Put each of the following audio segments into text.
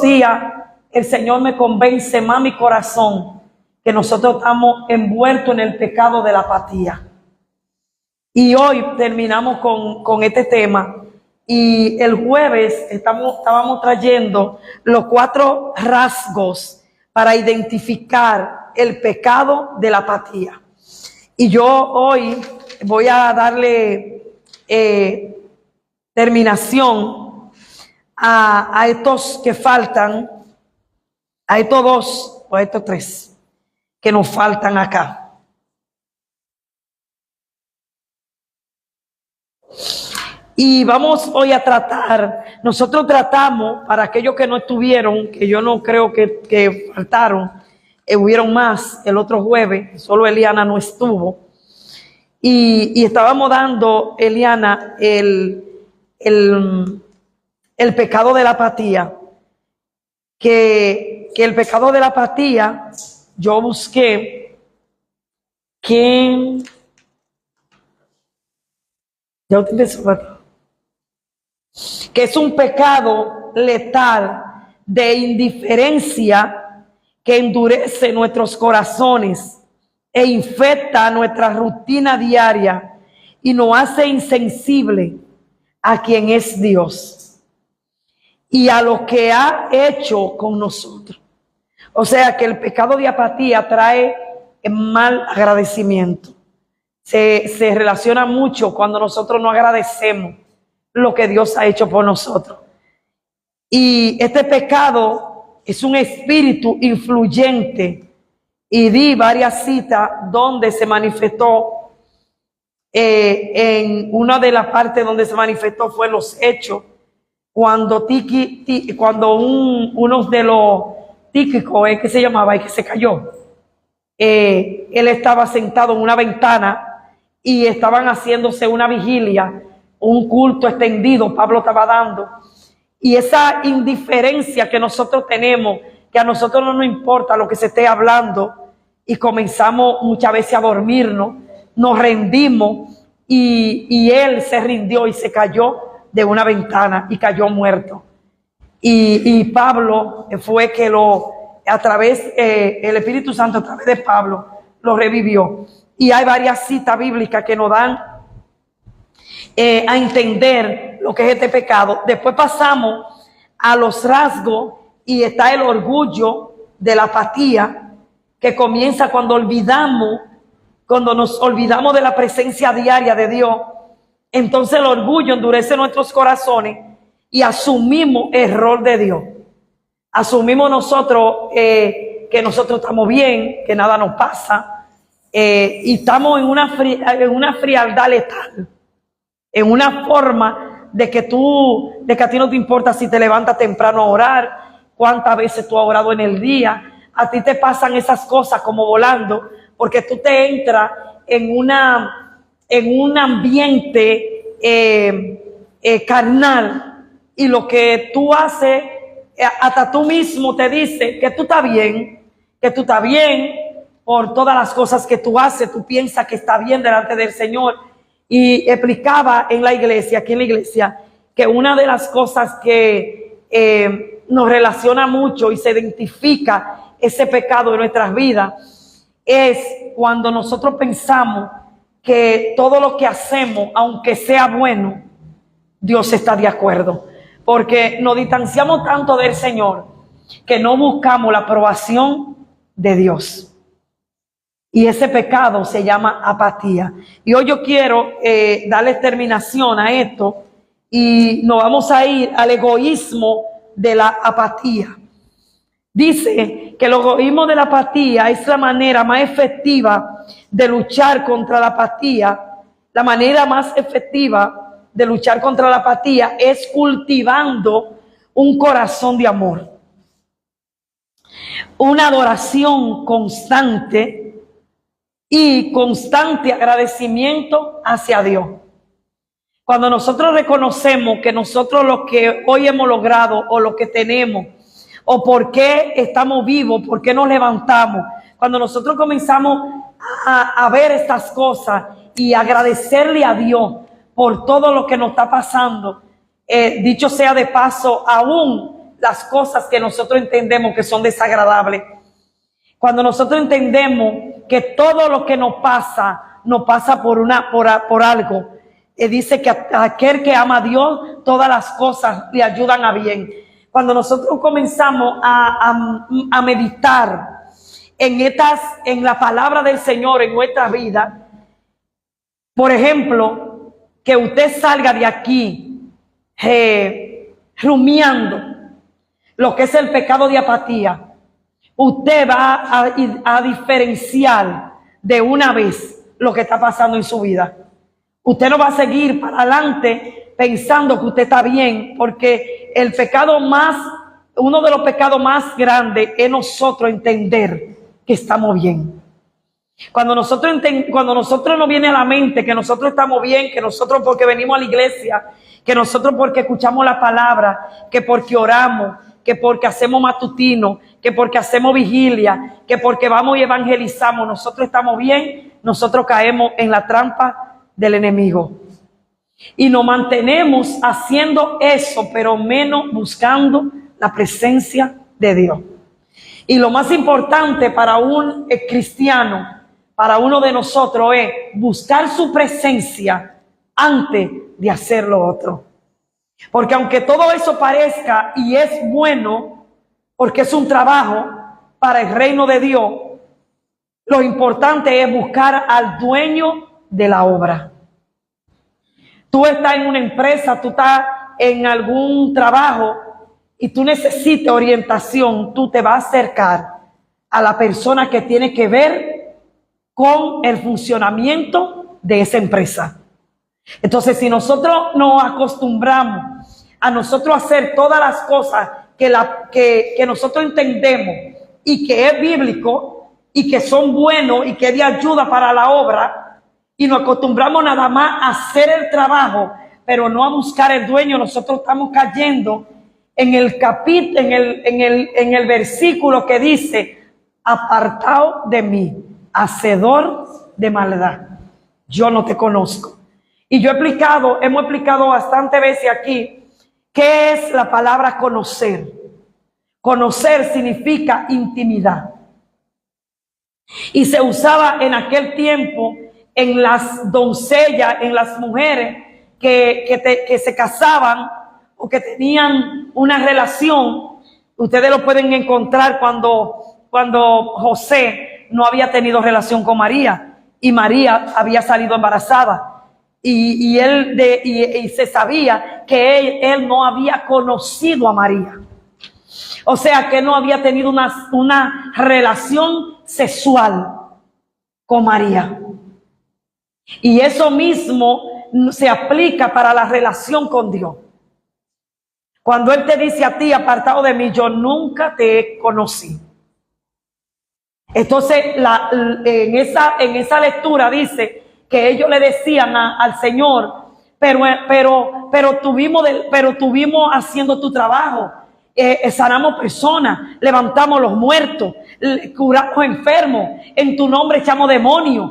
días el Señor me convence más mi corazón que nosotros estamos envueltos en el pecado de la apatía. Y hoy terminamos con este tema. Y el jueves estábamos trayendo los 4 rasgos para identificar el pecado de la apatía. Y yo hoy voy a darle terminación a estos que faltan, a estos 2 o a estos 3 que nos faltan acá. Y vamos hoy a tratar, nosotros tratamos, para aquellos que no estuvieron, que yo no creo que faltaron, hubieron más el otro jueves, solo Eliana no estuvo, y estábamos dando, Eliana, el pecado de la apatía, que el pecado de la apatía, yo busqué que... Ya usted empezó, que es un pecado letal de indiferencia que endurece nuestros corazones e infecta nuestra rutina diaria y nos hace insensible a quien es Dios y a lo que ha hecho con nosotros. O sea que el pecado de apatía trae mal agradecimiento. Se relaciona mucho cuando nosotros no agradecemos lo que Dios ha hecho por nosotros. Y este pecado es un espíritu influyente, y di varias citas donde se manifestó. En una de las partes donde se manifestó fue los Hechos, cuando uno de los Tíquicos, que se llamaba, y que se cayó. Él estaba sentado en una ventana y estaban haciéndose una vigilia, un culto extendido, Pablo estaba dando, y esa indiferencia que nosotros tenemos, que a nosotros no nos importa lo que se esté hablando, y comenzamos muchas veces a dormirnos, nos rendimos, y él se rindió y se cayó de una ventana y cayó muerto. Y Pablo fue que el Espíritu Santo a través de Pablo lo revivió. Y hay varias citas bíblicas que nos dan a entender lo que es este pecado. Después pasamos a los rasgos y está el orgullo de la apatía, que comienza cuando nos olvidamos de la presencia diaria de Dios. Entonces el orgullo endurece nuestros corazones y asumimos el rol de Dios. Asumimos nosotros que nosotros estamos bien, que nada nos pasa, y estamos en una frialdad letal, en una forma de que a ti no te importa si te levantas temprano a orar, cuántas veces tú has orado en el día. A ti te pasan esas cosas como volando, porque tú te entras en un ambiente carnal, y lo que tú haces, hasta tú mismo te dice que tú estás bien por todas las cosas que tú haces. Tú piensas que está bien delante del Señor. Y explicaba aquí en la iglesia, que una de las cosas que nos relaciona mucho y se identifica ese pecado en nuestras vidas es cuando nosotros pensamos que todo lo que hacemos, aunque sea bueno, Dios está de acuerdo. Porque nos distanciamos tanto del Señor que no buscamos la aprobación de Dios. Y ese pecado se llama apatía. Y hoy yo quiero darle terminación a esto, y nos vamos a ir al egoísmo de la apatía. Dice que el egoísmo de la apatía es la manera más efectiva de luchar contra la apatía. La manera más efectiva de luchar contra la apatía es cultivando un corazón de amor, una adoración constante y constante agradecimiento hacia Dios. Cuando nosotros reconocemos que nosotros lo que hoy hemos logrado, o lo que tenemos, o por qué estamos vivos, por qué nos levantamos, cuando nosotros comenzamos a ver estas cosas y agradecerle a Dios por todo lo que nos está pasando, dicho sea de paso, aún las cosas que nosotros entendemos que son desagradables. Cuando nosotros entendemos que todo lo que nos pasa por algo. Dice que a aquel que ama a Dios, todas las cosas le ayudan a bien. Cuando nosotros comenzamos a meditar en la palabra del Señor en nuestra vida, por ejemplo, que usted salga de aquí rumiando lo que es el pecado de apatía, usted va a diferenciar de una vez lo que está pasando en su vida. Usted no va a seguir para adelante pensando que usted está bien, porque uno de los pecados más grandes es nosotros entender que estamos bien. Cuando nosotros nos viene a la mente que nosotros estamos bien, que nosotros porque venimos a la iglesia, que nosotros porque escuchamos la palabra, que porque oramos, que porque hacemos matutino, que porque hacemos vigilia, que porque vamos y evangelizamos, nosotros estamos bien, nosotros caemos en la trampa del enemigo. Y nos mantenemos haciendo eso, pero menos buscando la presencia de Dios. Y lo más importante para un cristiano, para uno de nosotros, es buscar su presencia antes de hacer lo otro. Porque aunque todo eso parezca y es bueno, porque es un trabajo para el reino de Dios, lo importante es buscar al dueño de la obra. Tú estás en una empresa, tú estás en algún trabajo y tú necesitas orientación, tú te vas a acercar a la persona que tiene que ver con el funcionamiento de esa empresa. Entonces, si nosotros nos acostumbramos a nosotros hacer todas las cosas que nosotros entendemos y que es bíblico y que son buenos y que es de ayuda para la obra, y nos acostumbramos nada más a hacer el trabajo, pero no a buscar el dueño, nosotros estamos cayendo en el versículo que dice: apartado de mí, hacedor de maldad, yo no te conozco. Y hemos explicado bastantes veces aquí qué es la palabra conocer. Conocer significa intimidad. Y se usaba en aquel tiempo en las doncellas, en las mujeres que se casaban o que tenían una relación. Ustedes lo pueden encontrar cuando José no había tenido relación con María y María había salido embarazada. Y se sabía que él no había conocido a María. O sea, que no había tenido una relación sexual con María. Y eso mismo se aplica para la relación con Dios. Cuando Él te dice a ti: apartado de mí, yo nunca te conocí. Entonces, en esa lectura dice que ellos le decían al Señor: pero tuvimos haciendo tu trabajo, sanamos personas, levantamos los muertos, curamos enfermos, en tu nombre echamos demonios.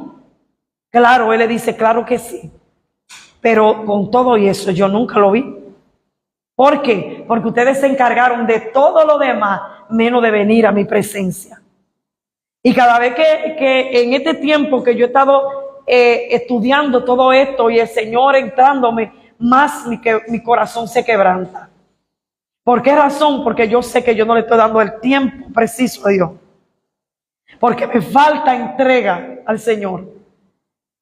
Claro, Él le dice: claro que sí, pero con todo y eso yo nunca lo vi. ¿Por qué? Porque ustedes se encargaron de todo lo demás, menos de venir a mi presencia. Y cada vez que en este tiempo que yo he estado estudiando todo esto y el Señor entrándome, más mi corazón se quebranta. ¿Por qué razón? Porque yo sé que yo no le estoy dando el tiempo preciso a Dios. Porque me falta entrega al Señor.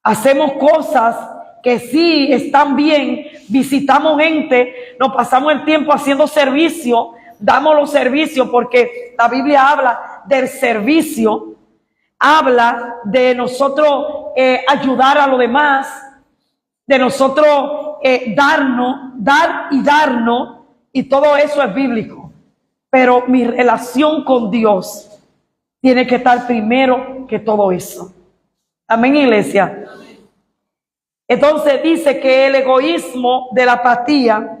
Hacemos cosas que sí están bien, visitamos gente, nos pasamos el tiempo haciendo servicio, damos los servicios, porque la Biblia habla del servicio, habla de nosotros ayudar a los demás, de nosotros dar y darnos, y todo eso es bíblico. Pero mi relación con Dios tiene que estar primero que todo eso. Amén, iglesia. Entonces dice que el egoísmo de la apatía,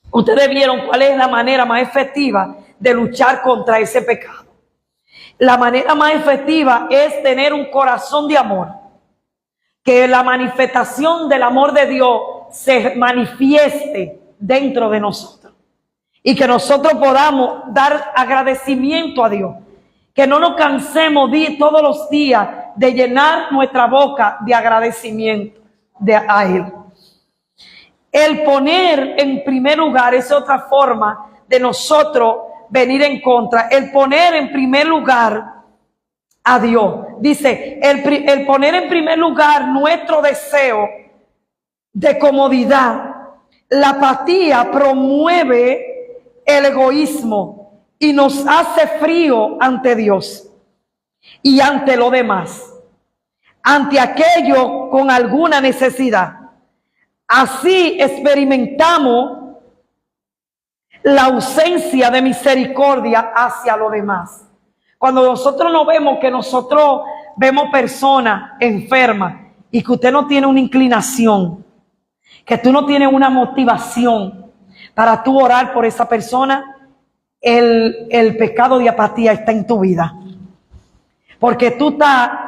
ustedes vieron cuál es la manera más efectiva de luchar contra ese pecado. La manera más efectiva es tener un corazón de amor. Que la manifestación del amor de Dios se manifieste dentro de nosotros. y que nosotros podamos dar agradecimiento a Dios. Que no nos cansemos todos los días de llenar nuestra boca de agradecimiento a Él. El poner en primer lugar es otra forma de nosotros venir en contra. El poner en primer lugar a Dios. Dice, el poner en primer lugar nuestro deseo de comodidad. La apatía promueve el egoísmo y nos hace frío ante Dios y ante lo demás, ante aquello con alguna necesidad. Así experimentamos la ausencia de misericordia hacia lo demás. Cuando nosotros no vemos, que nosotros vemos personas enfermas y que usted no tiene una inclinación, que tú no tienes una motivación para tú orar por esa persona, el pecado de apatía está en tu vida. Porque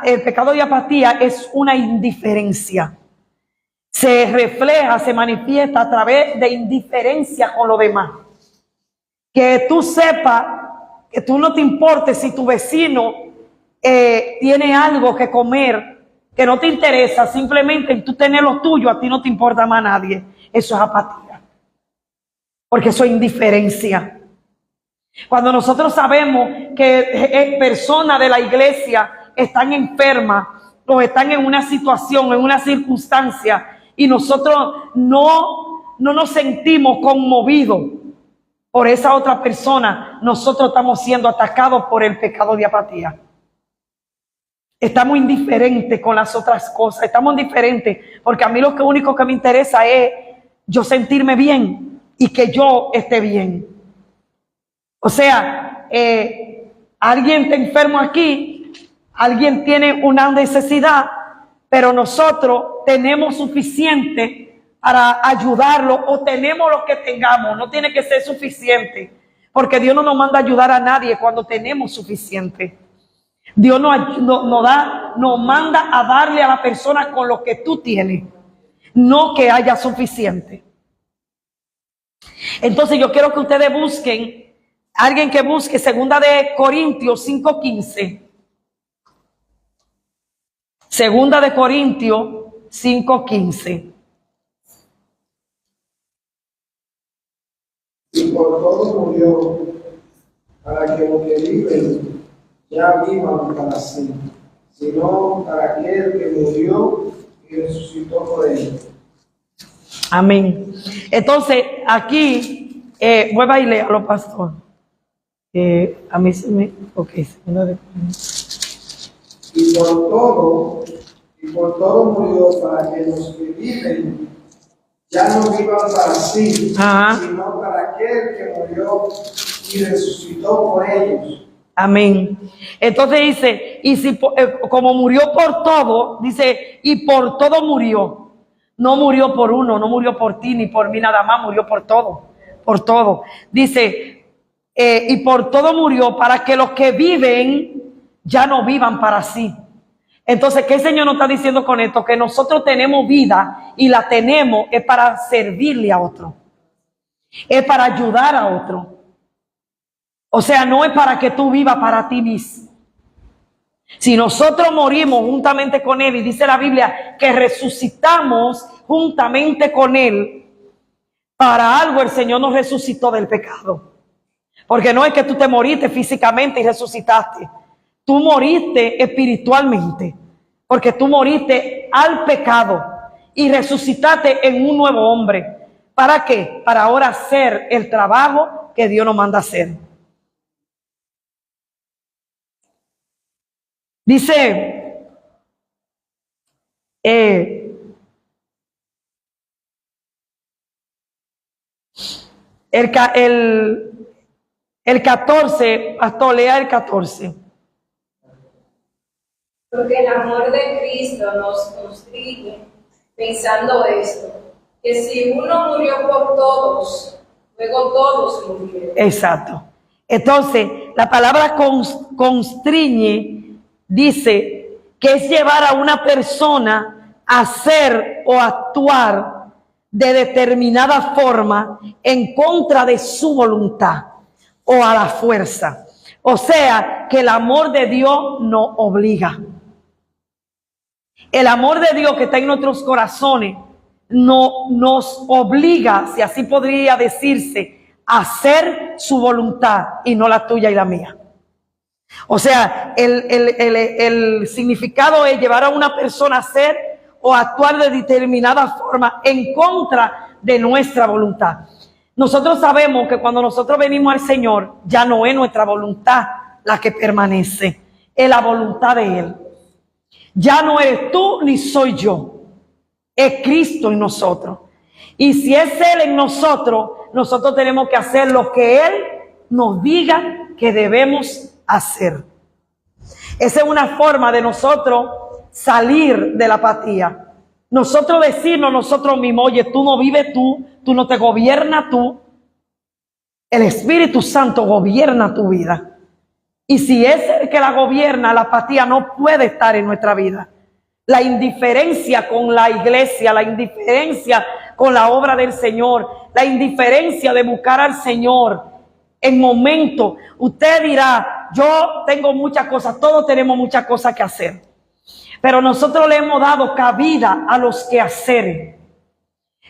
el pecado de apatía es una indiferencia. Se refleja, se manifiesta a través de indiferencia con lo demás. Que tú sepas, que tú no te importes si tu vecino tiene algo que comer, que no te interesa, simplemente tú tener lo tuyo, a ti no te importa más nadie. Eso es apatía. Porque eso es indiferencia. Cuando nosotros sabemos que personas de la iglesia están enfermas o están en una situación, en una circunstancia, y nosotros no nos sentimos conmovidos por esa otra persona, nosotros estamos siendo atacados por el pecado de apatía. Estamos indiferentes con las otras cosas, estamos indiferentes, porque a mí lo único que me interesa es yo sentirme bien y que yo esté bien. O sea, alguien está enfermo aquí, alguien tiene una necesidad, pero nosotros tenemos suficiente para ayudarlo, o tenemos lo que tengamos. No tiene que ser suficiente, porque Dios no nos manda a ayudar a nadie cuando tenemos suficiente. Dios nos manda a darle a la persona con lo que tú tienes, no que haya suficiente. Entonces yo quiero que ustedes busquen, alguien que busque 2 de Corintios 5:15. 2 de Corintios 5:15. Y por todo murió, para que los que viven ya vivan para sí, sino para aquel que murió y resucitó por él. Amén. Entonces, aquí, vuelva y léalo, pastor. A mí se me... Ok, 2 de Corintios. Y por todo murió, para que los que viven ya no vivan para sí, sino para aquel que murió y resucitó por ellos. Amén. Entonces dice, y si como murió por todo, dice, y por todo murió. No murió por uno, no murió por ti ni por mí nada más, murió por todo, por todo. Dice, y por todo murió, para que los que viven ya no vivan para sí. Entonces, ¿qué el Señor nos está diciendo con esto? Que nosotros tenemos vida y la tenemos es para servirle a otro. Es para ayudar a otro. O sea, no es para que tú vivas para ti mismo. Si nosotros morimos juntamente con Él, y dice la Biblia que resucitamos juntamente con Él, para algo el Señor nos resucitó del pecado. Porque no es que tú te moriste físicamente y resucitaste. Tú moriste espiritualmente, porque tú moriste al pecado y resucitaste en un nuevo hombre. ¿Para qué? Para ahora hacer el trabajo que Dios nos manda hacer. Dice, el 14, pastor, lea el 14. Porque el amor de Cristo nos constriñe, pensando esto, que si uno murió por todos, luego todos murieron. Exacto. Entonces, la palabra constriñe dice que es llevar a una persona a hacer o actuar de determinada forma en contra de su voluntad o a la fuerza. O sea, que el amor de Dios nos obliga. El amor de Dios que está en nuestros corazones no, nos obliga, si así podría decirse, a hacer su voluntad y no la tuya y la mía. O sea, el significado es llevar a una persona a hacer o actuar de determinada forma en contra de nuestra voluntad. Nosotros sabemos que cuando nosotros venimos al Señor, ya no es nuestra voluntad la que permanece, es la voluntad de Él. Ya no eres tú ni soy yo, es Cristo en nosotros. Y si es Él en nosotros, nosotros tenemos que hacer lo que Él nos diga que debemos hacer. Esa es una forma de nosotros salir de la apatía. Nosotros decirnos nosotros mismos, oye, tú no vives tú no te gobiernas tú. El Espíritu Santo gobierna tu vida. Y si es el que la gobierna, la apatía no puede estar en nuestra vida. La indiferencia con la iglesia, la indiferencia con la obra del Señor, la indiferencia de buscar al Señor en momentos. Usted dirá, yo tengo muchas cosas, todos tenemos muchas cosas que hacer. Pero nosotros le hemos dado cabida a los quehaceres.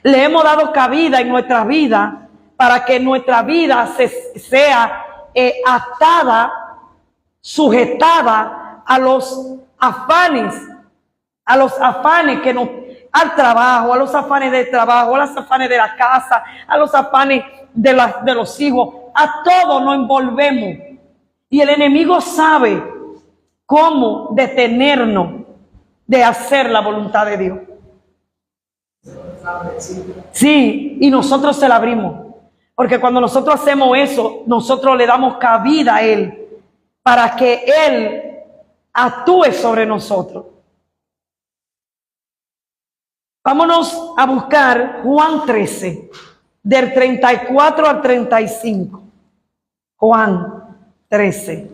Le hemos dado cabida en nuestra vida para que nuestra vida sea atada, sujetada a los afanes que nos, al trabajo, a los afanes del trabajo, a los afanes de la casa, a los afanes de los hijos, a todo nos envolvemos. Y el enemigo sabe cómo detenernos de hacer la voluntad de Dios. Sí, y nosotros se la abrimos. Porque cuando nosotros hacemos eso, nosotros le damos cabida a Él para que Él actúe sobre nosotros. Vámonos a buscar Juan 13, del 34 al 35. Juan 13.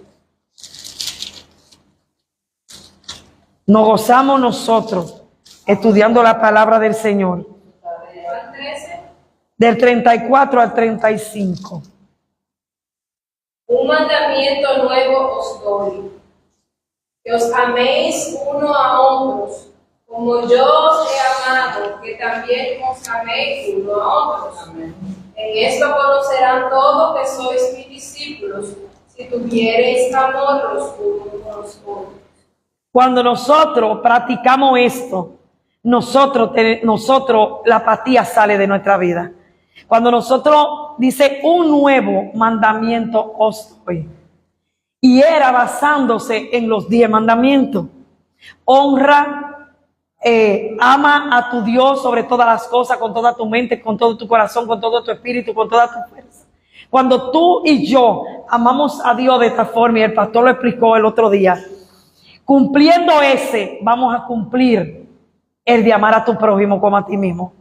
Nos gozamos nosotros estudiando la palabra del Señor. Juan 13. Del 34 al 35. Un mandamiento nuevo os doy, que os améis uno a otros, como yo os he amado, que también os améis uno a otros. En esto conocerán todos que sois mis discípulos, si tuviereis amor los unos con los otros. Cuando nosotros practicamos esto, nosotros la apatía sale de nuestra vida. Cuando nosotros dice un nuevo mandamiento os doy, y era basándose en los 10 mandamientos. Honra, ama a tu Dios sobre todas las cosas, con toda tu mente, con todo tu corazón, con todo tu espíritu, con toda tu fuerza. Cuando tú y yo amamos a Dios de esta forma, y el pastor lo explicó el otro día, cumpliendo ese, vamos a cumplir el de amar a tu prójimo como a ti mismo.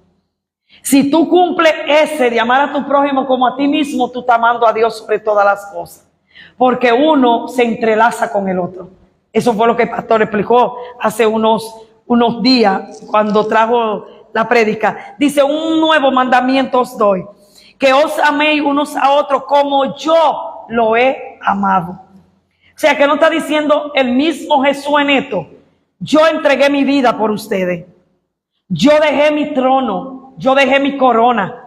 Si tú cumples ese de amar a tu prójimo como a ti mismo, tú estás amando a Dios sobre todas las cosas. Porque uno se entrelaza con el otro. Eso fue lo que el pastor explicó hace unos días cuando trajo la prédica. Dice, un nuevo mandamiento os doy, que os améis unos a otros como yo lo he amado. O sea, que no está diciendo el mismo Jesús en esto. Yo entregué mi vida por ustedes. Yo dejé mi trono. Yo dejé mi corona.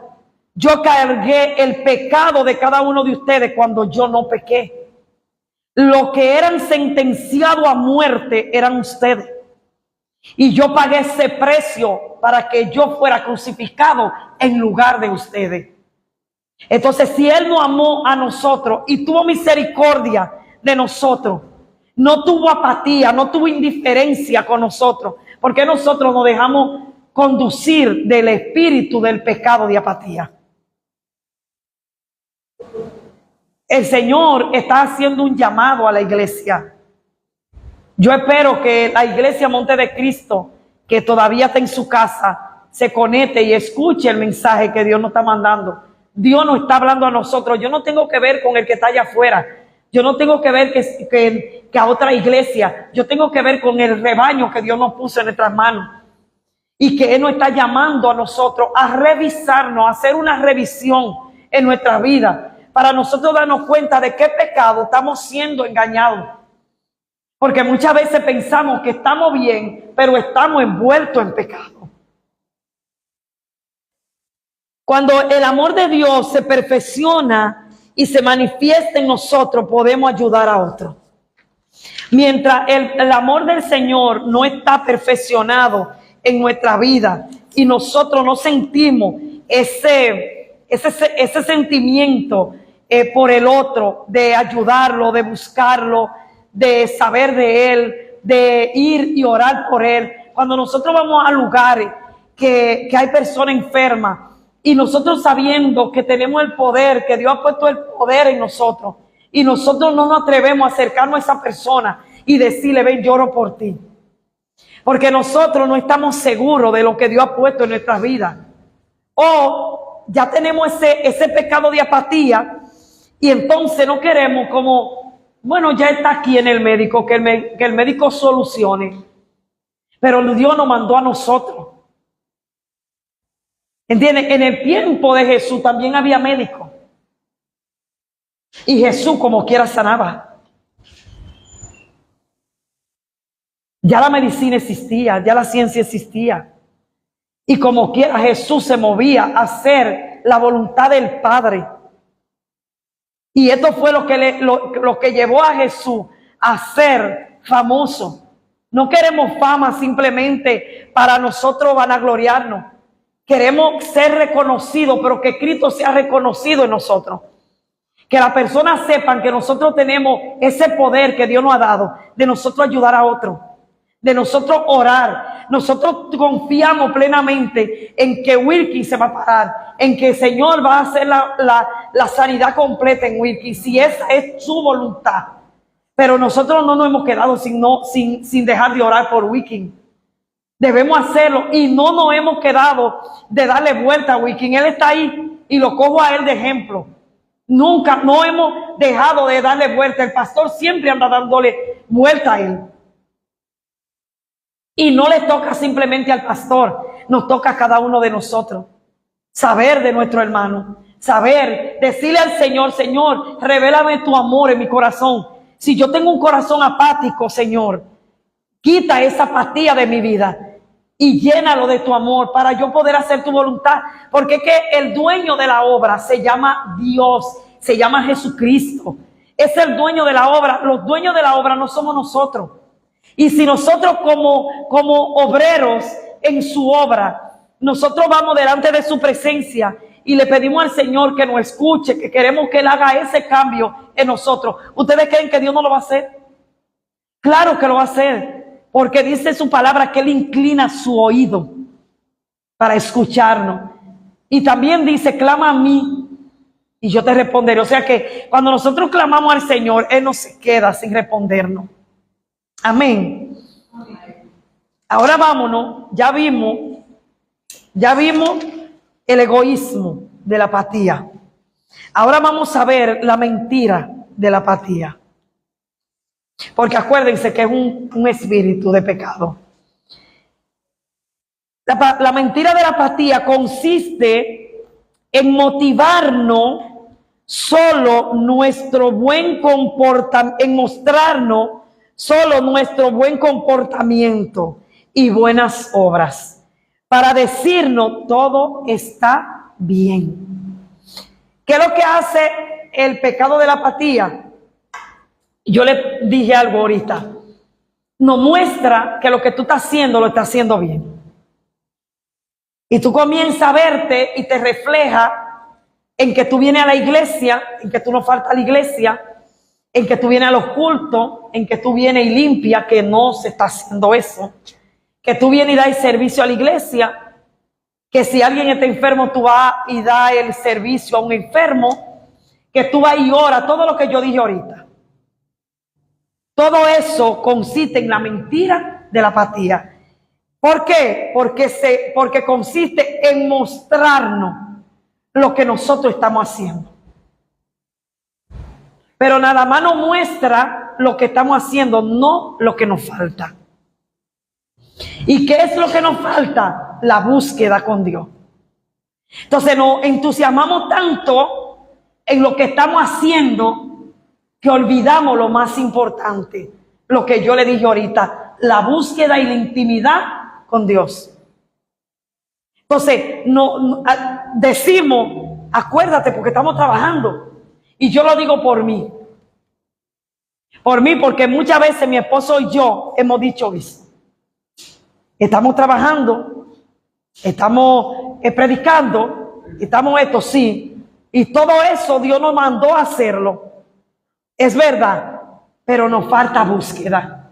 Yo cargué el pecado de cada uno de ustedes cuando yo no pequé. Los que eran sentenciados a muerte eran ustedes. Y yo pagué ese precio para que yo fuera crucificado en lugar de ustedes. Entonces, si Él nos amó a nosotros y tuvo misericordia de nosotros, no tuvo apatía, no tuvo indiferencia con nosotros, porque nosotros nos dejamos conducir del espíritu del pecado de apatía. El Señor está haciendo un llamado a la iglesia. Yo espero que la iglesia Monte de Cristo, que todavía está en su casa, se conecte y escuche el mensaje que Dios nos está mandando. Dios nos está hablando a nosotros. Yo no tengo que ver con el que está allá afuera. Yo no tengo que ver que a otra iglesia. Yo tengo que ver con el rebaño que Dios nos puso en nuestras manos. y que Él nos está llamando a nosotros a revisarnos, a hacer una revisión en nuestra vida, para nosotros darnos cuenta de qué pecado estamos siendo engañados. Porque muchas veces pensamos que estamos bien, pero estamos envueltos en pecado. Cuando el amor de Dios se perfecciona y se manifiesta en nosotros, podemos ayudar a otros. Mientras el amor del Señor no está perfeccionado en nuestra vida y nosotros no sentimos ese sentimiento por el otro, de ayudarlo, de buscarlo, de saber de él, de ir y orar por él. Cuando nosotros vamos a lugares que hay personas enfermas y nosotros sabiendo que tenemos el poder, que Dios ha puesto el poder en nosotros, y nosotros no nos atrevemos a acercarnos a esa persona y decirle, ven, lloro por ti. Porque nosotros no estamos seguros de lo que Dios ha puesto en nuestras vidas. O ya tenemos ese pecado de apatía y entonces no queremos como, bueno, ya está aquí en el médico, que el médico solucione. Pero Dios nos mandó a nosotros. ¿Entienden? En el tiempo de Jesús también había médicos. Y Jesús como quiera sanaba. Ya la medicina existía, ya la ciencia existía. Y como quiera Jesús se movía a hacer la voluntad del Padre. Y esto fue lo que llevó a Jesús a ser famoso. No queremos fama simplemente para nosotros vanagloriarnos. Queremos ser reconocidos, pero que Cristo sea reconocido en nosotros. Que las personas sepan que nosotros tenemos ese poder que Dios nos ha dado, de nosotros ayudar a otros, de nosotros orar. Nosotros confiamos plenamente en que Wilkins se va a parar, en que el Señor va a hacer la sanidad completa en Wilkins, si esa es su voluntad. Pero nosotros no nos hemos quedado sin dejar de orar por Wilkins. Debemos hacerlo y no nos hemos quedado de darle vuelta a Wilkins. Él está ahí y lo cojo a él de ejemplo. Nunca, no hemos dejado de darle vuelta. El pastor siempre anda dándole vuelta a él. Y no le toca simplemente al pastor, nos toca a cada uno de nosotros. Saber de nuestro hermano, saber, decirle al Señor, Señor, revélame tu amor en mi corazón. Si yo tengo un corazón apático, Señor, quita esa apatía de mi vida y llénalo de tu amor para yo poder hacer tu voluntad. Porque es que el dueño de la obra se llama Dios, se llama Jesucristo. Es el dueño de la obra. Los dueños de la obra no somos nosotros. Y si nosotros como obreros en su obra, nosotros vamos delante de su presencia y le pedimos al Señor que nos escuche, que queremos que Él haga ese cambio en nosotros, ¿ustedes creen que Dios no lo va a hacer? Claro que lo va a hacer, porque dice su palabra que Él inclina su oído para escucharnos. Y también dice, clama a mí y yo te responderé. O sea que cuando nosotros clamamos al Señor, Él no se queda sin respondernos. Amén. Ahora vámonos, ya vimos el egoísmo de la apatía. Ahora vamos a ver la mentira de la apatía. Porque acuérdense que es un espíritu de pecado. La mentira de la apatía consiste en motivarnos solo nuestro buen comportamiento, en mostrarnos solo nuestro buen comportamiento y buenas obras, para decirnos todo está bien. ¿Qué es lo que hace el pecado de la apatía? Yo le dije algo ahorita. Nos muestra que lo que tú estás haciendo lo estás haciendo bien. Y tú comienzas a verte y te refleja en que tú vienes a la iglesia, en que tú no faltas a la iglesia, en que tú vienes a los cultos, en que tú vienes y limpias, que no se está haciendo eso, que tú vienes y das el servicio a la iglesia, que si alguien está enfermo tú vas y das el servicio a un enfermo, que tú vas y oras, todo lo que yo dije ahorita. Todo eso consiste en la mentira de la apatía. ¿Por qué? Porque consiste en mostrarnos lo que nosotros estamos haciendo. Pero nada más nos muestra lo que estamos haciendo, no lo que nos falta. ¿Y qué es lo que nos falta? la búsqueda con Dios. Entonces nos entusiasmamos tanto en lo que estamos haciendo que olvidamos lo más importante, lo que yo le dije ahorita, la búsqueda y la intimidad con Dios. Entonces decimos, acuérdate porque estamos trabajando, y yo lo digo por mí, porque muchas veces mi esposo y yo hemos dicho eso. Estamos trabajando, estamos predicando, estamos esto, sí, y todo eso Dios nos mandó a hacerlo, es verdad, pero nos falta búsqueda.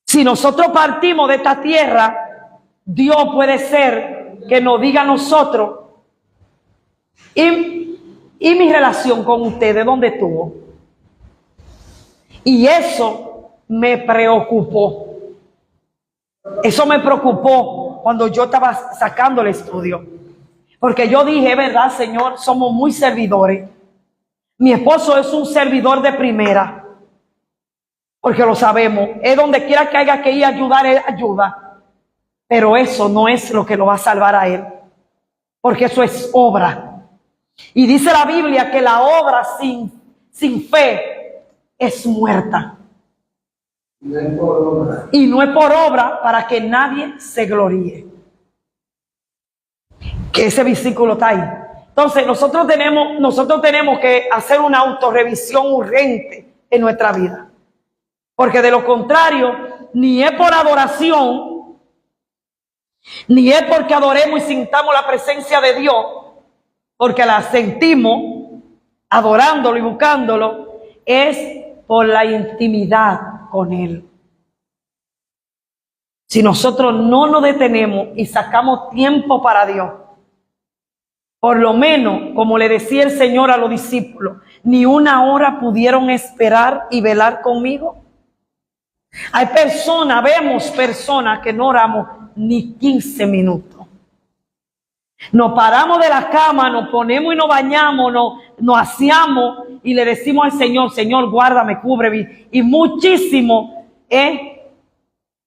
Si nosotros partimos de esta tierra, Dios puede ser que nos diga a nosotros, y mi relación con ustedes, ¿dónde estuvo? Y eso me preocupó. Eso me preocupó cuando yo estaba sacando el estudio. Porque yo dije, verdad, Señor, somos muy servidores. Mi esposo es un servidor de primera. Porque lo sabemos. Es donde quiera que haya que ir a ayudar, él ayuda. Pero eso no es lo que lo va a salvar a él. Porque eso es obra. Y dice la Biblia que la obra sin fe es muerta. No es por obra. Y no es por obra para que nadie se gloríe. Que ese versículo está ahí. Entonces nosotros tenemos que hacer una autorrevisión urgente en nuestra vida. Porque de lo contrario, ni es por adoración, ni es porque adoremos y sintamos la presencia de Dios, porque la sentimos adorándolo y buscándolo, es por la intimidad con Él. Si nosotros no nos detenemos y sacamos tiempo para Dios, por lo menos, como le decía el Señor a los discípulos, ni una hora pudieron esperar y velar conmigo. Hay personas, vemos personas que no oramos ni 15 minutos. Nos paramos de la cama, nos ponemos y nos bañamos, nos aseamos y le decimos al Señor, Señor, guárdame, cúbreme. Y muchísimo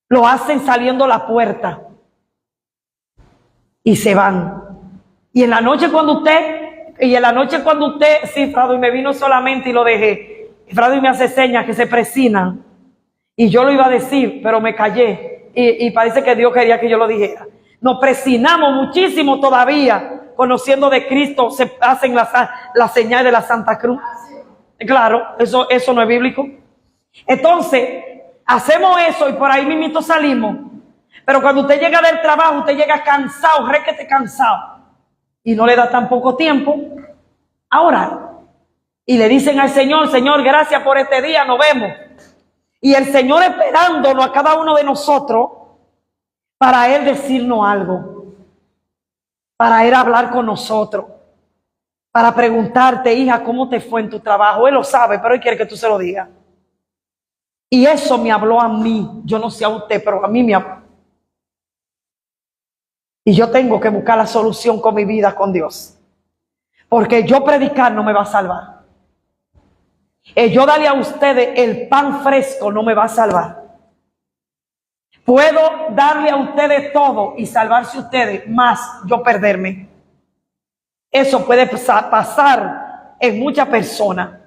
lo hacen saliendo a la puerta y se van. Y en la noche cuando usted, sí, Frado, y me vino solamente y lo dejé. Frado y me hace señas que se presinan. Y yo lo iba a decir, pero me callé. Y parece que Dios quería que yo lo dijera. Nos presinamos muchísimo todavía, conociendo de Cristo, se hacen la señal de la Santa Cruz. Claro, eso no es bíblico. Entonces, hacemos eso y por ahí mismito salimos. Pero cuando usted llega del trabajo, usted llega cansado, requete cansado. Y no le da tan poco tiempo a orar. Y le dicen al Señor, Señor, gracias por este día, nos vemos. Y el Señor esperándonos a cada uno de nosotros para Él decirnos algo. Para Él hablar con nosotros. Para preguntarte, hija, ¿cómo te fue en tu trabajo? Él lo sabe, pero Él quiere que tú se lo digas. Y eso me habló a mí. Yo no sé a usted, pero a mí me habló. Y yo tengo que buscar la solución con mi vida con Dios. Porque yo predicar no me va a salvar. Yo darle a ustedes el pan fresco no me va a salvar. Puedo darle a ustedes todo y salvarse ustedes, más yo perderme. Eso puede pasar en muchas personas.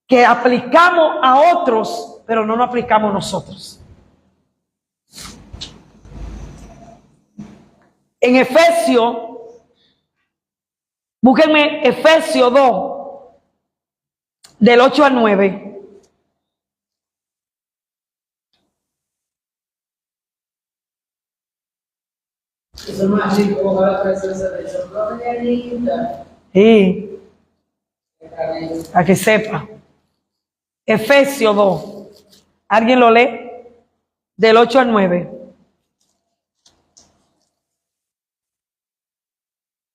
Que aplicamos a otros, pero no nos aplicamos nosotros. En Efesios, búsquenme Efesios 2, del 8 al 9. Eso no es así como cada presencia de Dios. Sí, para que sepa. Efesios 2. ¿Alguien lo lee? Del 8 al 9.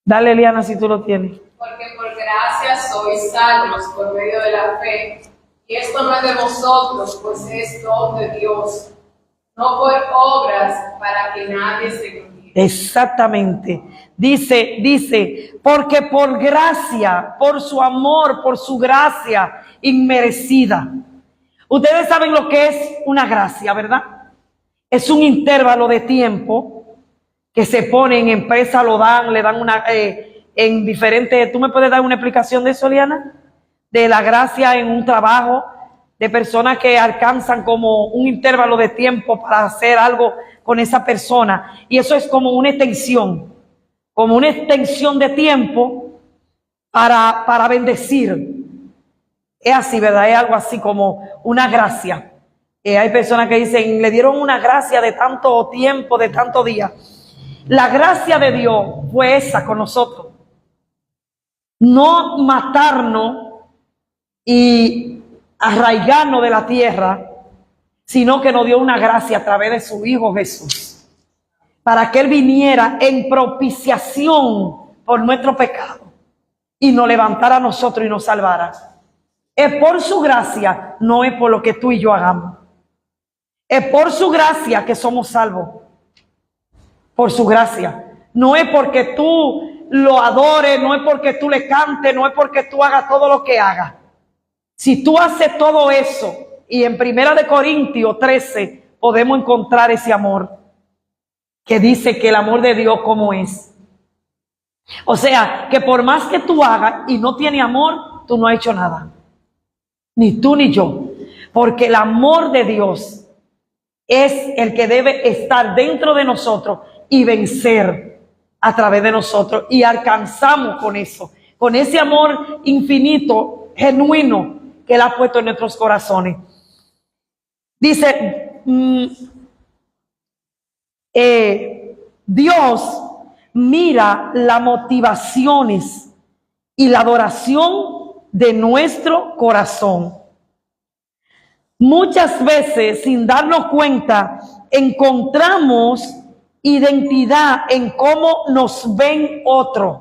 Dale, Eliana, si tú lo tienes. Porque por gracia sois salvos por medio de la fe. Y esto no es de vosotros, pues es don de Dios. No por obras para que nadie se gloríe. Exactamente. Dice, porque por gracia, por su amor, por su gracia inmerecida. Ustedes saben lo que es una gracia, ¿verdad? Es un intervalo de tiempo que se ponen en pesa, lo dan, le dan una, en diferentes, ¿tú me puedes dar una explicación de eso, Liana? De la gracia en un trabajo, de personas que alcanzan como un intervalo de tiempo para hacer algo con esa persona, y eso es como una extensión de tiempo para bendecir. Es así, ¿verdad? Es algo así como una gracia. Hay personas que dicen, le dieron una gracia de tanto tiempo, de tanto día. La gracia de Dios fue esa con nosotros. No matarnos y arraigarnos de la tierra, sino que nos dio una gracia a través de su Hijo Jesús, para que Él viniera en propiciación por nuestro pecado y nos levantara a nosotros y nos salvara. Es por su gracia, no es por lo que tú y yo hagamos. Es por su gracia que somos salvos. Por su gracia. No es porque tú lo adores, no es porque tú le cantes, no es porque tú hagas todo lo que hagas. Si tú haces todo eso, y en 1 Corintios 13 podemos encontrar ese amor, que dice que el amor de Dios como es. O sea, que por más que tú hagas y no tienes amor, tú no has hecho nada. Ni tú ni yo. Porque el amor de Dios es el que debe estar dentro de nosotros y vencer a través de nosotros. Y alcanzamos con eso, con ese amor infinito, genuino, que Él ha puesto en nuestros corazones. Dice, Dios mira las motivaciones y la adoración de nuestro corazón. Muchas veces, sin darnos cuenta, encontramos identidad en cómo nos ven otros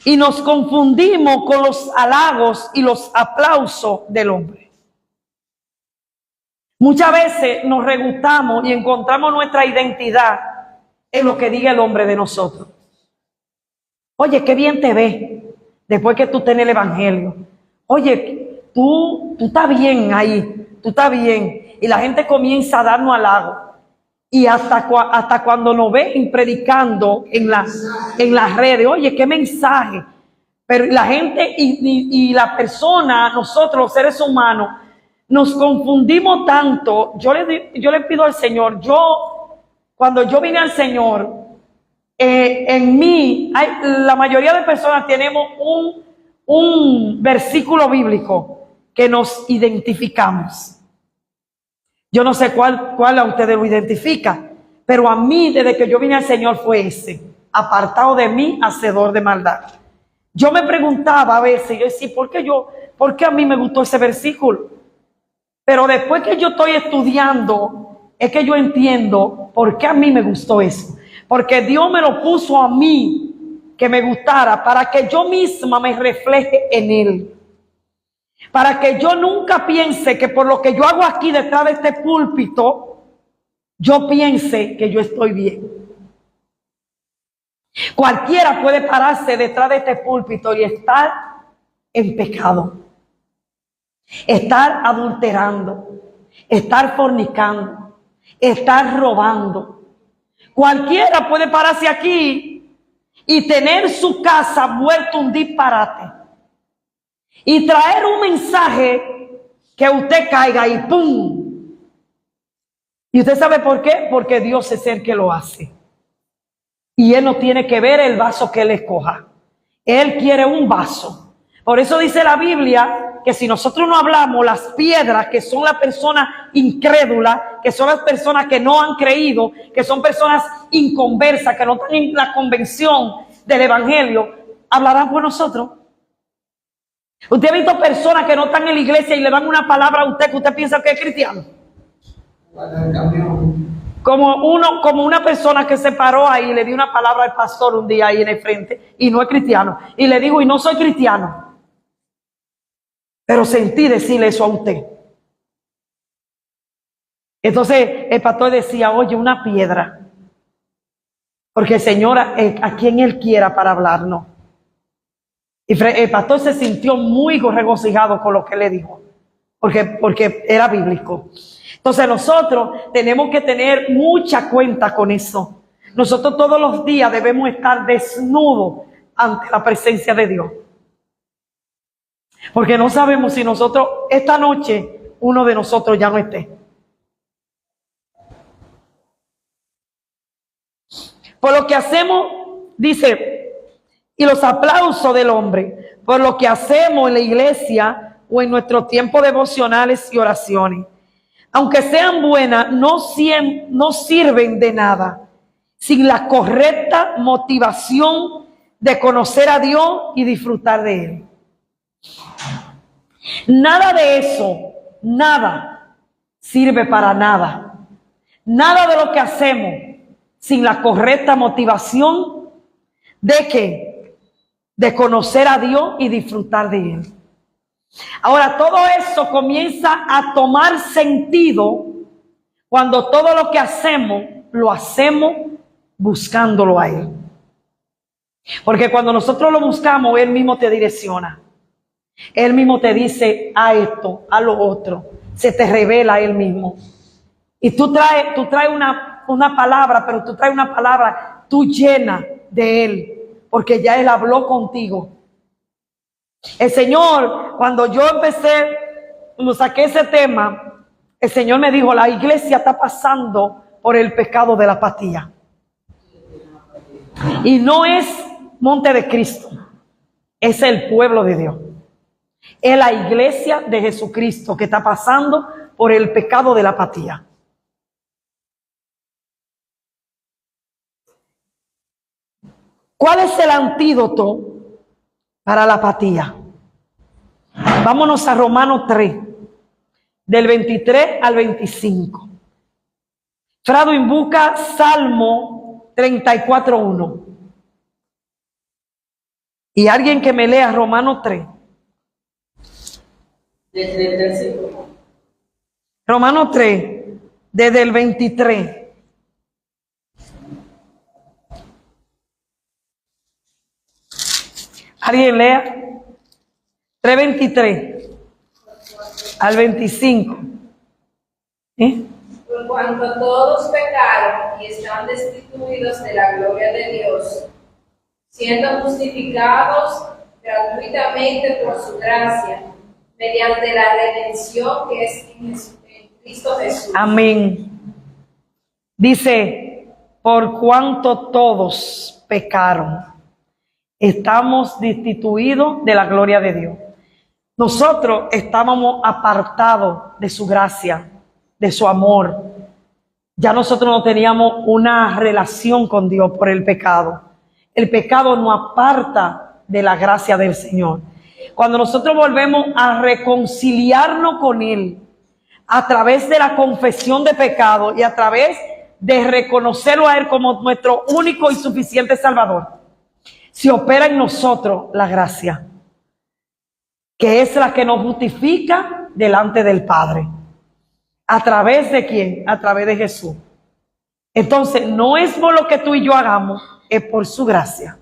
y nos confundimos con los halagos y los aplausos del hombre. Muchas veces nos regustamos y encontramos nuestra identidad en lo que diga el hombre de nosotros. Oye, qué bien te ves después que tú tenés el evangelio. Oye, tú estás bien ahí, tú estás bien. Y la gente comienza a darnos halagos. Y hasta cuando nos ven predicando en las redes, oye, qué mensaje. Pero la gente y la persona, nosotros los seres humanos, nos confundimos tanto. Yo le pido al Señor, cuando yo vine al Señor, en mí, la mayoría de personas tenemos un versículo bíblico que nos identificamos. Yo no sé cuál a ustedes lo identifica, pero a mí, desde que yo vine al Señor, fue ese: apartado de mí, hacedor de maldad. Yo me preguntaba a veces, yo decía, ¿por qué a mí me gustó ese versículo? Pero después que yo estoy estudiando, es que yo entiendo por qué a mí me gustó eso. Porque Dios me lo puso a mí, que me gustara, para que yo misma me refleje en Él. Para que yo nunca piense que por lo que yo hago aquí detrás de este púlpito, yo piense que yo estoy bien. Cualquiera puede pararse detrás de este púlpito y estar en pecado, estar adulterando, estar fornicando, estar robando. Cualquiera puede pararse aquí y tener su casa vuelto un disparate y traer un mensaje que usted caiga y ¡pum! ¿Y usted sabe por qué? Porque Dios es el que lo hace. Y Él no tiene que ver el vaso que Él escoja. Él quiere un vaso. Por eso dice la Biblia que si nosotros no hablamos, las piedras, que son las personas incrédulas, que son las personas que no han creído, que son personas inconversas, que no están en la convención del evangelio, hablarán por nosotros. Usted ha visto personas que no están en la iglesia y le dan una palabra a usted que usted piensa que es cristiano. Como una persona que se paró ahí y le dio una palabra al pastor un día ahí en el frente y no es cristiano. Y le digo, y no soy cristiano. Pero sentí decirle eso a usted. Entonces el pastor decía, oye, una piedra. Porque el Señor, a quien Él quiera para hablarnos. Y el pastor se sintió muy regocijado con lo que le dijo. Porque era bíblico. Entonces nosotros tenemos que tener mucha cuenta con eso. Nosotros todos los días debemos estar desnudos ante la presencia de Dios. Porque no sabemos si nosotros, esta noche, uno de nosotros ya no esté. Por lo que hacemos, dice, y los aplausos del hombre, por lo que hacemos en la iglesia o en nuestros tiempos devocionales y oraciones, aunque sean buenas, no sirven de nada sin la correcta motivación de conocer a Dios y disfrutar de Él. Nada de eso, nada, sirve para nada. Nada de lo que hacemos sin la correcta motivación de ¿qué? De conocer a Dios y disfrutar de Él. Ahora, todo eso comienza a tomar sentido cuando todo lo que hacemos, lo hacemos buscándolo a Él. Porque cuando nosotros lo buscamos, Él mismo te direcciona. Él mismo te dice, a esto, a lo otro. Se te revela Él mismo. Y tú traes una palabra, pero tú traes una palabra, tú llena de Él. Porque ya Él habló contigo. El Señor, cuando yo saqué ese tema, el Señor me dijo, la iglesia está pasando por el pecado de la apatía. Y no es Monte de Cristo, es el pueblo de Dios. Es la iglesia de Jesucristo que está pasando por el pecado de la apatía. ¿Cuál es el antídoto para la apatía? Vámonos a Romanos 3, del 23 al 25. Fradwin busca Salmo 34:1. Y alguien que me lea Romanos 3. Desde el versículo. Romanos 3, desde el 23. Alguien lea 3:23 al 25. Por cuanto todos pecaron y están destituidos de la gloria de Dios, siendo justificados gratuitamente por su gracia, mediante la redención que es en Cristo Jesús. Amén. Dice, por cuanto todos pecaron, estamos destituidos de la gloria de Dios. Nosotros estábamos apartados de su gracia, de su amor. Ya nosotros no teníamos una relación con Dios por el pecado. El pecado nos aparta de la gracia del Señor. Cuando nosotros volvemos a reconciliarnos con Él, a través de la confesión de pecado y a través de reconocerlo a Él como nuestro único y suficiente Salvador, se opera en nosotros la gracia, que es la que nos justifica delante del Padre. ¿A través de quién? A través de Jesús. Entonces, no es por lo que tú y yo hagamos, es por su gracia,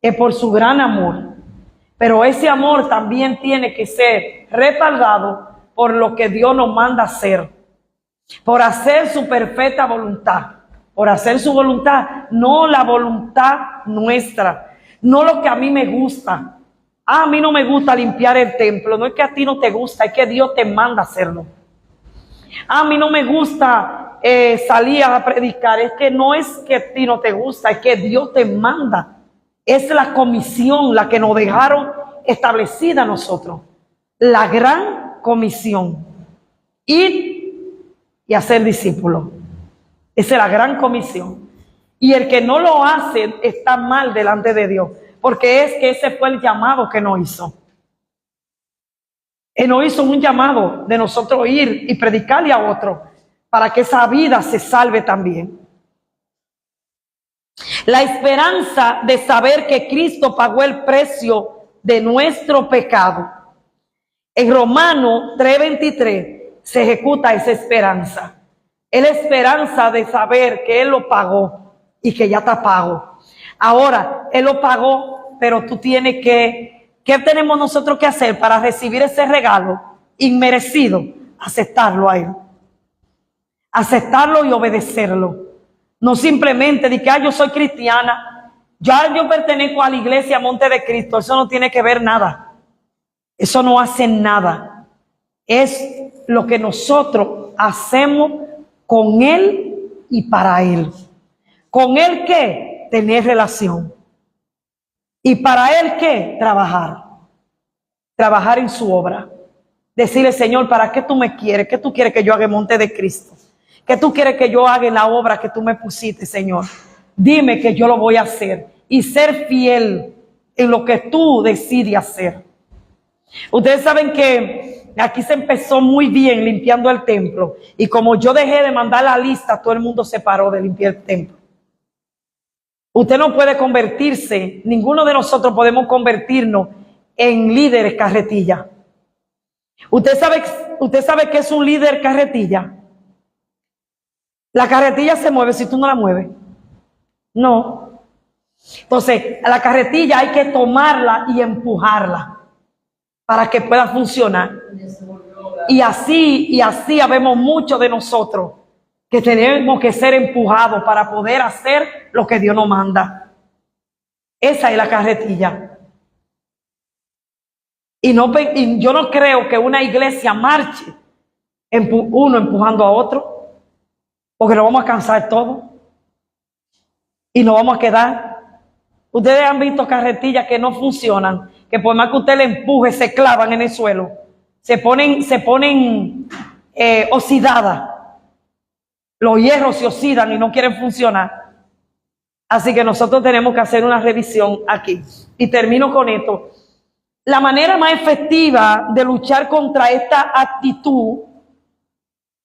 es por su gran amor. Pero ese amor también tiene que ser respaldado por lo que Dios nos manda hacer, por hacer su perfecta voluntad, por hacer su voluntad, no la voluntad nuestra, no lo que a mí me gusta. A mí no me gusta limpiar el templo, no es que a ti no te gusta, es que Dios te manda hacerlo. A mí no me gusta salir a predicar, es que no es que a ti no te gusta, es que Dios te manda. Es la comisión la que nos dejaron establecida a nosotros. La gran comisión. Ir y hacer discípulos. Esa es la gran comisión. Y el que no lo hace está mal delante de Dios. Porque es que ese fue el llamado que nos hizo. Él nos hizo un llamado de nosotros ir y predicarle a otro para que esa vida se salve también. La esperanza de saber que Cristo pagó el precio de nuestro pecado. En Romanos 3:23 se ejecuta esa esperanza. Es la esperanza de saber que Él lo pagó y que ya está pago. Ahora, Él lo pagó, pero tú tienes que, ¿qué tenemos nosotros que hacer para recibir ese regalo inmerecido? Aceptarlo a Él. Aceptarlo y obedecerlo. No simplemente de que yo soy cristiana, ya yo pertenezco a la iglesia Monte de Cristo. Eso no tiene que ver nada. Eso no hace nada. Es lo que nosotros hacemos con Él y para Él. ¿Con Él qué? Tener relación. ¿Y para Él qué? Trabajar. Trabajar en su obra. Decirle, Señor, ¿para qué tú me quieres? ¿Qué tú quieres que yo haga en Monte de Cristo? ¿Qué tú quieres que yo haga en la obra que tú me pusiste, Señor? Dime que yo lo voy a hacer. Y ser fiel en lo que tú decides hacer. Ustedes saben que aquí se empezó muy bien limpiando el templo. Y como yo dejé de mandar la lista, todo el mundo se paró de limpiar el templo. Usted no puede convertirse, ninguno de nosotros podemos convertirnos en líderes carretilla. ¿Usted sabe qué es un líder carretilla? La carretilla se mueve si tú no la mueves. No. Entonces, a la carretilla hay que tomarla y empujarla para que pueda funcionar. Y así habemos muchos de nosotros que tenemos que ser empujados para poder hacer lo que Dios nos manda. Esa es la carretilla. Y yo no creo que una iglesia marche uno empujando a otro, porque nos vamos a cansar todos y nos vamos a quedar. Ustedes han visto carretillas que no funcionan, que por más que usted le empuje se clavan en el suelo, se ponen oxidadas. Los hierros se oxidan y no quieren funcionar. Así que nosotros tenemos que hacer una revisión aquí. Y termino con esto. La manera más efectiva de luchar contra esta actitud,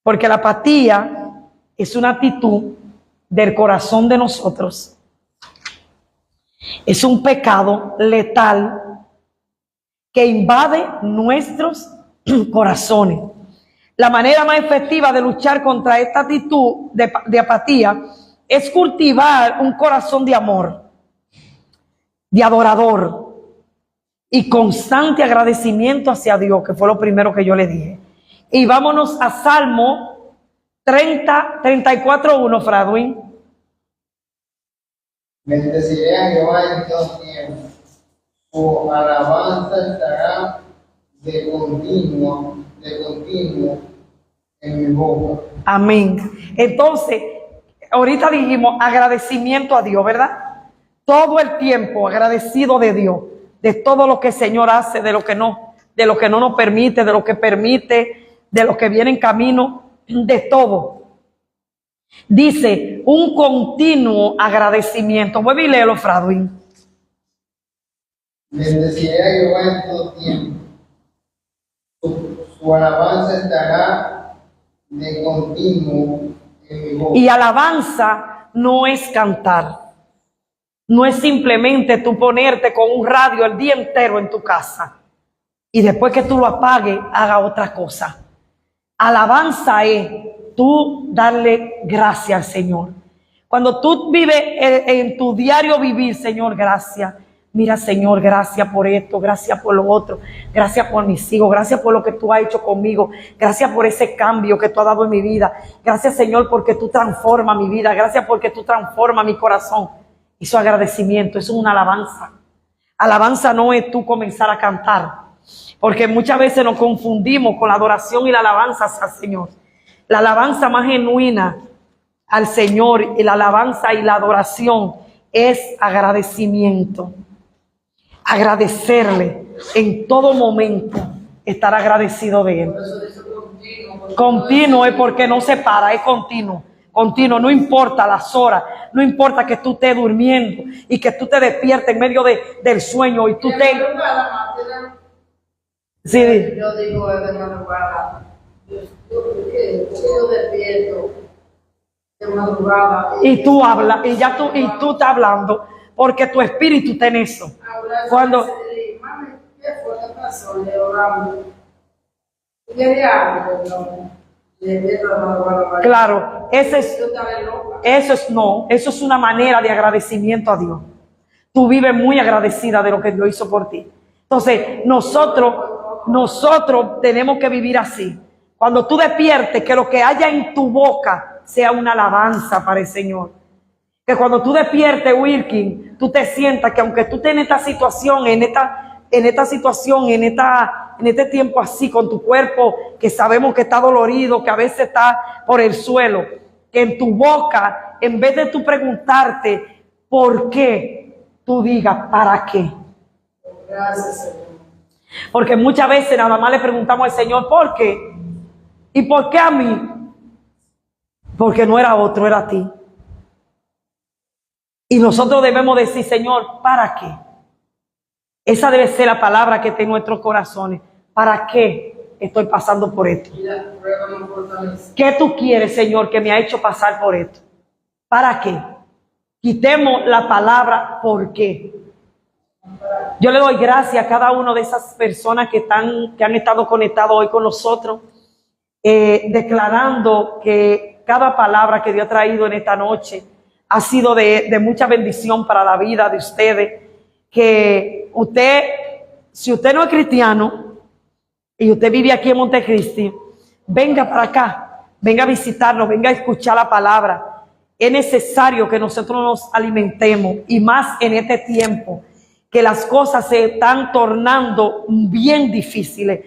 porque la apatía es una actitud del corazón de nosotros. Es un pecado letal que invade nuestros corazones. La manera más efectiva de luchar contra esta actitud de apatía es cultivar un corazón de amor, de adorador y constante agradecimiento hacia Dios, que fue lo primero que yo le dije. Y vámonos a Salmo 34:1, Fradwin. Bendeciré a Jehová en todo tiempo. Su alabanza estará de continuo en mi boca. Amén. Entonces, ahorita dijimos agradecimiento a Dios, ¿verdad? Todo el tiempo agradecido de Dios, de todo lo que el Señor hace, de lo que no nos permite, de lo que permite, de lo que viene en camino, de todo. Dice, un continuo agradecimiento. Vuelve y léelo, Fradwin. Bendeciré a Jehová en todo tiempo. Su alabanza estará de continuo en mi boca. Y alabanza no es cantar. No es simplemente tú ponerte con un radio el día entero en tu casa y después que tú lo apagues, haga otra cosa. Alabanza es tú darle gracias al Señor. Cuando tú vives en tu diario vivir, Señor, gracias. Mira, Señor, gracias por esto, gracias por lo otro, gracias por mis hijos, gracias por lo que tú has hecho conmigo, gracias por ese cambio que tú has dado en mi vida. Gracias, Señor, porque tú transformas mi vida, gracias porque tú transformas mi corazón. Eso es agradecimiento, eso es una alabanza. Alabanza no es tú comenzar a cantar, porque muchas veces nos confundimos con la adoración y la alabanza al Señor. La alabanza más genuina al Señor y la alabanza y la adoración es agradecimiento. Agradecerle en todo momento, estar agradecido de Él. Continuo es porque no se para, es continuo. Continuo, no importa las horas, no importa que tú estés durmiendo y que tú te despiertes en medio del sueño y tú te... Sí. Yo digo de madrugada, yo despierto de madrugada. Y tú hablas, y tú estás hablando, porque tu espíritu está en eso. Cuando... Mami, ¿qué fue? ¿Qué pasó? Le oramos. ¿Y qué diablo? No. Claro, eso es una manera de agradecimiento a Dios. Tú vives muy agradecida de lo que Dios hizo por ti. Entonces, nosotros tenemos que vivir así. Cuando tú despiertes, que lo que haya en tu boca sea una alabanza para el Señor. Que cuando tú despiertes, Wilkin, tú te sientas que aunque tú estés en esta situación, en este tiempo así, con tu cuerpo que sabemos que está dolorido, que a veces está por el suelo, que en tu boca, en vez de tú preguntarte por qué, tú digas ¿para qué? Gracias, Señor. Porque muchas veces nada más le preguntamos al Señor ¿por qué? ¿Y por qué a mí? Porque no era otro, era a ti. Y nosotros debemos decir, Señor, ¿para qué? Esa debe ser la palabra que esté en nuestros corazones. ¿Para qué estoy pasando por esto? Y la prueba me fortalece. ¿Qué tú quieres, Señor, que me ha hecho pasar por esto? ¿Para qué? Quitemos la palabra ¿por qué? Yo le doy gracias a cada una de esas personas que han estado conectados hoy con nosotros, declarando que cada palabra que Dios ha traído en esta noche ha sido de mucha bendición para la vida de ustedes. Que usted, si usted no es cristiano y usted vive aquí en Montecristi, venga para acá, venga a visitarnos, venga a escuchar la palabra. Es necesario que nosotros nos alimentemos, y más en este tiempo que las cosas se están tornando bien difíciles.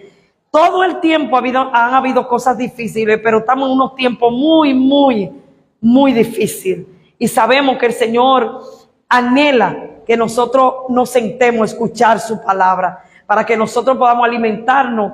Todo el tiempo han habido cosas difíciles, pero estamos en unos tiempos muy difíciles. Y sabemos que el Señor anhela que nosotros nos sentemos a escuchar su palabra, para que nosotros podamos alimentarnos